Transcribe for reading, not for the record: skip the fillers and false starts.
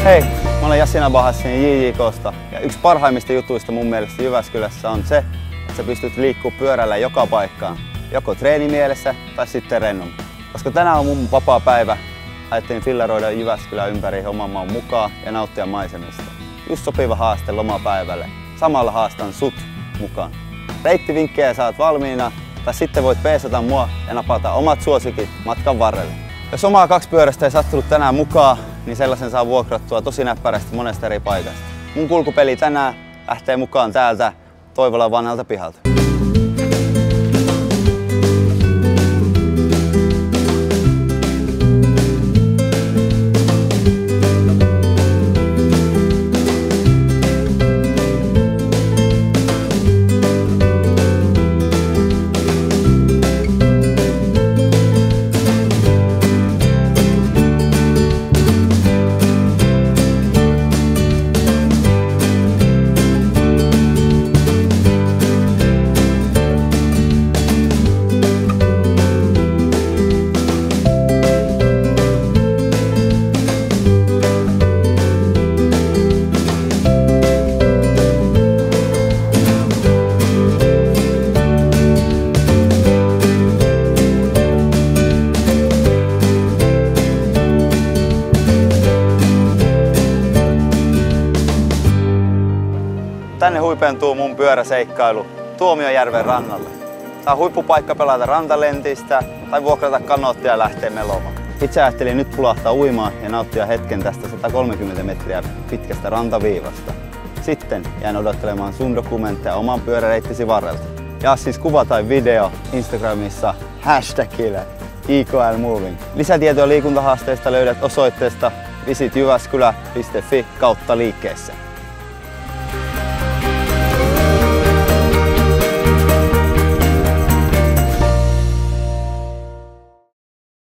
Hei, mä olen Yasin Abahassin JJK:sta ja yksi parhaimmista jutuista mun mielestä Jyväskylässä on se, että sä pystyt liikkumaan pyörällä joka paikkaan, joko treenimielessä tai sitten rennommin. Koska tänään on mun vapaa päivä, ajattelin fillaroida Jyväskylän ympäri oman maan mukaan ja nauttia maisemista. Just sopiva haaste lomapäivälle. Samalla haastan sut mukaan. Reittivinkkejä saat valmiina, tai sitten voit peesata mua ja napata omat suosikit matkan varrelle. Jos omaa kaksipyörästä ei sattunut tänään mukaan, niin sellaisen saa vuokrattua tosi näppärästi monesta eri paikasta. Mun kulkupeli tänään lähtee mukaan täältä Toivolan vanhalta pihalta. Tänne huipentuu mun pyöräseikkailu Tuomiojärven rannalle. Saa huippupaikka pelata rantalentistä tai vuokrata kanoottia ja lähteä melomaan. Itse ajattelin nyt pulahtaa uimaan ja nauttia hetken tästä 130 metriä pitkästä rantaviivasta. Sitten jään odottelemaan sun dokumentteja oman pyöräreittisi varrelta. Jaa siis kuva tai video Instagramissa hashtagillä IKLMoving. Lisätietoa liikuntahaasteista löydät osoitteesta visitjyväskylä.fi/liikkeessä.